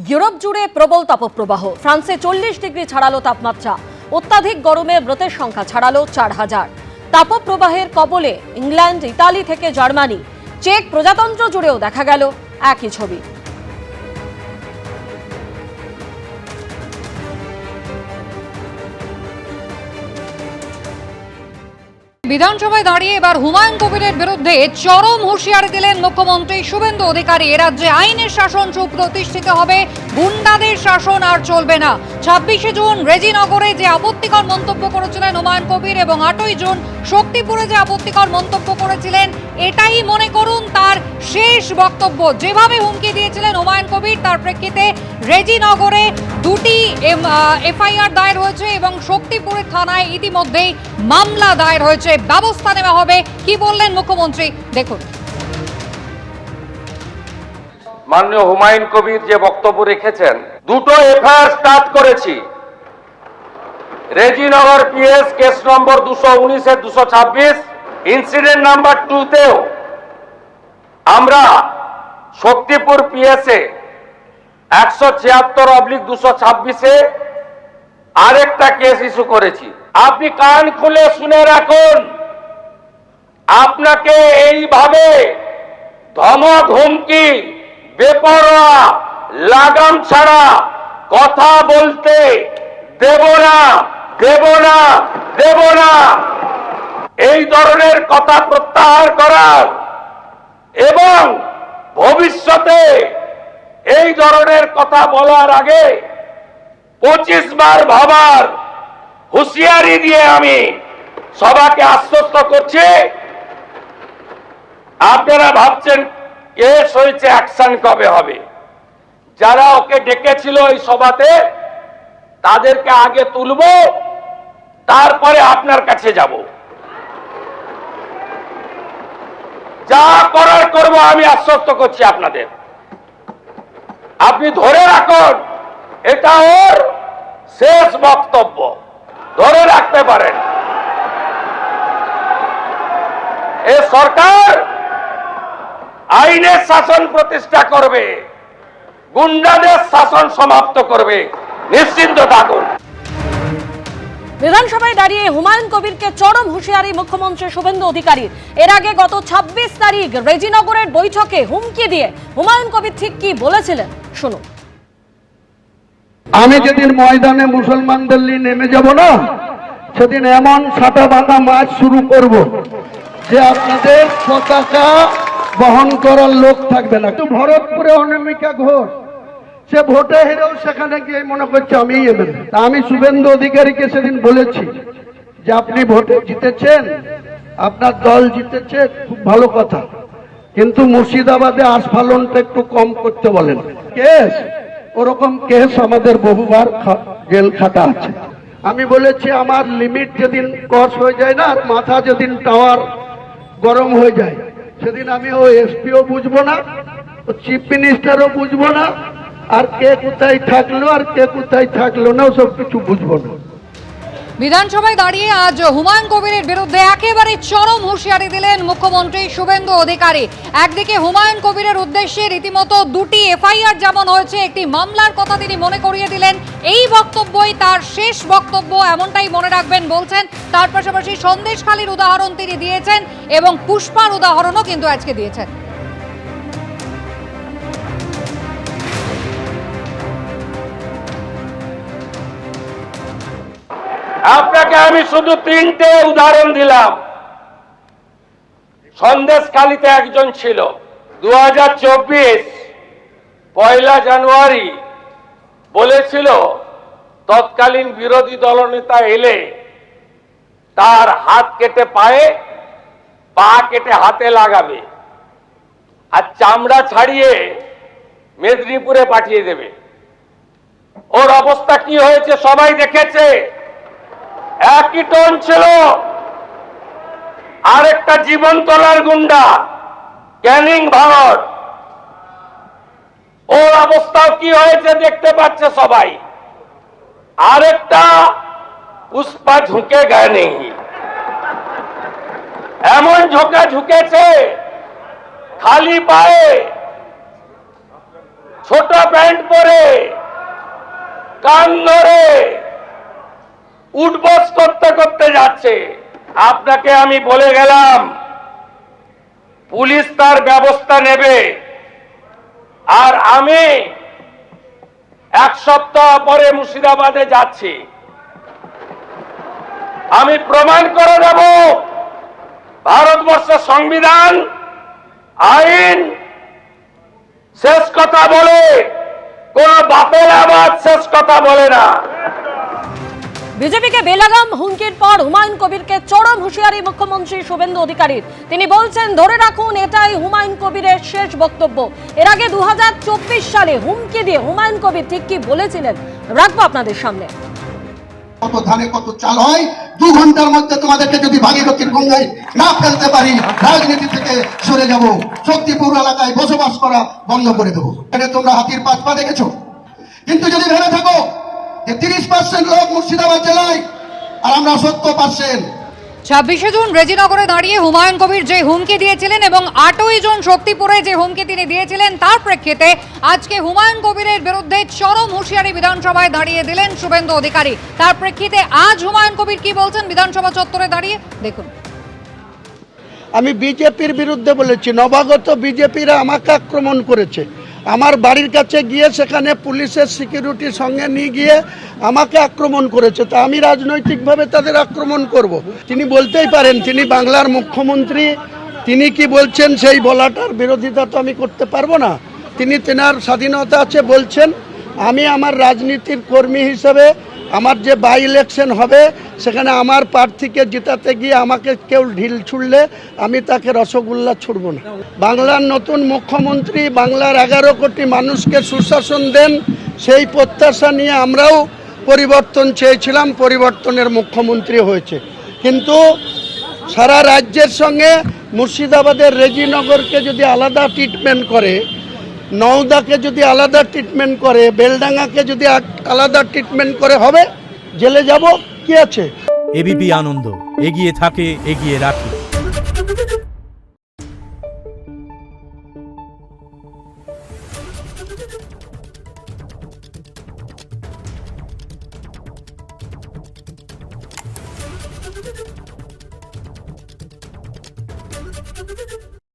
Europe জুড়ে প্রবল তাপপ্রবাহ। ফ্রান্সে 40 ডিগ্রি ছাড়ালো তাপমাত্রা। অত্যাধিক গরমে মৃতের সংখ্যা ছাড়ালো 4000। তাপপ্রবাহের কবলে ইংল্যান্ড, ইতালি থেকে জার্মানি, চেক প্রজাতন্ত্র জুড়েও দেখা গেল একই ছবি। বিধানসভায় দাঁড়িয়ে এবার হুমায়ুন কবিরের বিরুদ্ধে চরম হুঁশিয়ারি দিলেন মুখ্যমন্ত্রী শুভেন্দু অধিকারী। এ রাজ্যে আইনের শাসন সুপ্রতিষ্ঠিত হবে, গুন্ডাদের শাসন আর চলবে না। 26শে জুন রেজিনগরে যে আপত্তিকর মন্তব্য করেছিলেন হুমায়ুন কবির এবং 8ই জুন শক্তিপুরে যে আপত্তিকর মন্তব্য করেছিলেন, এটাই মনে করুন তার শেষ বক্তব্য। যেভাবে হুমকি দিয়েছিলেন হুমায়ুন কবির, তার প্রেক্ষিতে রেজিনগরে 2টি এফআইআর দায়ের হয়েছে এবং শক্তিপুরের থানায় ইতিমধ্যেই মামলা দায়ের হয়েছে। ব্যবস্থা নেওয়া হবে। কি বললেন মুখ্যমন্ত্রী দেখুন। মাননীয় হুমায়ুন কবির যে বক্তব্য রেখেছেন, 2টো এফআইআর স্টার্ট করেছি। রেজিনগর পিএস কেস নম্বর 219 এর 226, ইনসিডেন্ট নাম্বার 2তেও আমরা শক্তিপুর পিএসে 176/226-এ আরেকটা কেস ইস্যু করেছি। আপনি কান খুলে শুনে রাখুন, আপনাকে এইভাবে ধমক হুমকি বেপরোয়া লাগাম ছাড়া কথা বলতে দেব না, দেব না, দেব না। এই ধরনের কথা প্রত্যাহার করার এবং ভবিষ্যতে এই ধরনের কথা বলার আগে 25 বার ভাবার হুঁশিয়ারি দিয়ে আমি সবাকে আশ্বস্ত করছি। আপনারা ভাবছেন কেস হয়েছে, অ্যাকশন কবে হবে? যারা ওকে ডেকেছিল এই সভাতে তাদেরকে আগে তুলব, তারপরে আপনার কাছে যাব। যা করার করব, আমি আশ্বস্ত করছি আপনাদের। আপনি ধরে রাখুন, এটা ওর শেষ বক্তব্য, ধরে রাখতে পারেন। এ সরকার আইনের শাসন প্রতিষ্ঠা করবে, গুন্ডাদের শাসন সমাপ্ত করবে, নিশ্চিন্ত থাকুন। বিধানসভায় দাঁড়িয়ে হুমায়ুন কবিরকে চরম হুঁশিয়ারি মুখ্যমন্ত্রী শুভেন্দু অধিকারীর। এর আগে গত 26 তারিখ রেজিনগরের বৈঠকে হুমকি দিয়ে হুমায়ুন কবির ঠিক কি বলেছিলেন শুনুন। আমি যেদিন ময়দানে মুসলমানদের নিয়ে নেমে যাব না, সেদিন এমন ছাতা বাঁধা মাছ শুরু করব যে আপনাদের পতাকা বহন করার লোক থাকবে না। তো ভরতপুরে অনামিকা ঘোষ, সে ভোটে হেরেও সেখানে গিয়ে মনে করছে আমি এমএলএ। তা আমি শুভেন্দু অধিকারীকে সেদিন বলেছি যে আপনি ভোটে জিতেছেন, আপনার দল জিতেছে, খুব ভালো কথা, কিন্তু মুর্শিদাবাদে আস্ফালনটা একটু কম করতে বলেন। কেস ওরকম কেস আমাদের বহুবার জেল খাটা আছে। আমি বলেছি আমার লিমিট যেদিন ক্রস হয়ে যায় না, আর মাথা যেদিন টাওয়ার গরম হয়ে যায়, সেদিন আমি ও এসপিও বুঝবো না, ও চিফ মিনিস্টারও বুঝবো না, আর কে কোথায় থাকলো আর কে কোথায় থাকলো না সব কিছু বুঝবো না। বিধানসভায় দাঁড়িয়ে আজ হুমায়ুন কবিরের বিরুদ্ধে একেবারে চরম হুঁশিয়ারি দিলেন মুখ্যমন্ত্রী শুভেন্দু অধিকারী। একদিকে হুমায়ুন কবিরের উদ্দেশ্যে রীতিমতো 2টি এফআইআর যেমন হয়েছে, একটি মামলার কথা তিনি মনে করিয়ে দিলেন। এই বক্তব্যই তার শেষ বক্তব্য, এমনটাই মনে রাখবেন বলছেন। তার পাশাপাশি সন্দেশখালীর উদাহরণ তিনি দিয়েছেন এবং পুষ্পার উদাহরণও কিন্তু আজকে দিয়েছেন। আপনাকে আমি শুধু 3টে উদাহরণ দিলাম। সন্দেশখালীতে একজন ছিল 2024 1 জানুয়ারি বলেছিল তৎকালীন বিরোধী দলনেতা এলে তার হাত কেটে পায়ে, পা কেটে হাতে লাগাবে আর চামড়া ছাড়িয়ে মেদিনীপুরে পাঠিয়ে দেবে। ওর অবস্থা কি হয়েছে সবাই দেখেছে। একই টোন ছিল। আরেকটা জীবনতলার গুন্ডা ক্যানিং ভারত, ওর অবস্থাও কি হয়েছে দেখতে পাচ্ছে সবাই। আরেকটা পুষ্পা ঝুঁকে গেনি, এমন ঝুঁকেছে খালি পায়ে ছোট প্যান্ট পরে কান ধরে উঠবস করতে করতে যাচ্ছে। আপনাকে আমি বলে গেলাম পুলিশ তার ব্যবস্থা নেবে, আর আমি এক সপ্তাহ পরে মুর্শিদাবাদে যাচ্ছি। আমি প্রমাণ করে দেব ভারতবর্ষের সংবিধান আইন শেষ কথা বলে, কোন বাপের আবাদ শেষ কথা বলে না। বিজেপিকে বেলাগাম হুমকির পর হুমায়ুন কবিরকে চরম হুঁশিয়ারি মুখ্যমন্ত্রী শুভেন্দু অধিকারীর। তিনি বলছেন, ধরে রাখুন এটাই হুমায়ুন কবিরের শেষ বক্তব্য। এর আগে 2024 সালে হুমকি দিয়ে হুমায়ুন কবির ঠিক কি বলেছিলেন রাখবো আপনাদের সামনে। কত ধানে কত চাল হয়, 2 ঘন্টার মধ্যে তোমাদেরকে যদি ভাগীরথীর গঙ্গায় না ফেলতে পারি, রাজনীতি থেকে সরে যাব, শক্তিপুর এলাকায় বসবাস করা বন্ধ করে দেবো। এটা তোমরা হাতির পা দেখেছো, কিন্তু যদি ভেবে থাকো যে 30% লোক মুর্শিদাবাদ জেলায় আর আমরা 70%। 26শে জুন রেজিনগরে দাঁড়িয়ে হুমায়ুন কবির যে হুমকি দিয়েছিলেন এবং 8ই জুন শক্তিপুরে যে হুমকি তিনি দিয়েছিলেন, তার প্রেক্ষিতে আজকে হুমায়ুন কবিরের বিরুদ্ধে চরম হুঁশিয়ারি বিধানসভায় দাঁড়িয়ে দিলেন শুভেন্দু অধিকারী। তার প্রেক্ষিতে আজ হুমায়ুন কবির কি বলছেন বিধানসভা চত্বরে দাঁড়িয়ে, দেখুন। আমি বিজেপির বিরুদ্ধে বলেছি, নবাগত বিজেপিরা আমাকে আক্রমণ করেছে। আমার বাড়ির কাছে গিয়ে সেখানে পুলিশের সিকিউরিটির সঙ্গে নিয়ে গিয়ে আমাকে আক্রমণ করেছে। তা আমি রাজনৈতিকভাবে তাদের আক্রমণ করব? তিনি বলতেই পারেন, তিনি বাংলার মুখ্যমন্ত্রী, তিনি কি বলছেন সেই বলাটার বিরোধিতা তো আমি করতে পারবো না। তিনি তেনার স্বাধীনতা আছে বলছেন। আমি আমার রাজনীতির কর্মী হিসেবে আমার যে বাই ইলেকশন হবে সেখানে আমার প্রার্থীকে জেতাতে গিয়ে আমাকে কেউ ঢিল ছুড়লে আমি তাকে রসগোল্লা ছুড়ব না। বাংলার নতুন মুখ্যমন্ত্রী বাংলার 11 কোটি মানুষকে সুশাসন দেন, সেই প্রত্যাশা নিয়ে আমরাও পরিবর্তন চেয়েছিলাম, পরিবর্তনের মুখ্যমন্ত্রী হয়েছে। কিন্তু সারা রাজ্যের সঙ্গে মুর্শিদাবাদের রেজিনগরকে যদি আলাদা ট্রিটমেন্ট করে, নওদাকে যদি আলাদা ট্রিটমেন্ট করে, বেলডাঙ্গাকে যদি আলাদা ট্রিটমেন্ট করে, হবে জেলে যাব, কি আছে। এবিপি আনন্দ, এগিয়ে থাকে, এগিয়ে রাখে।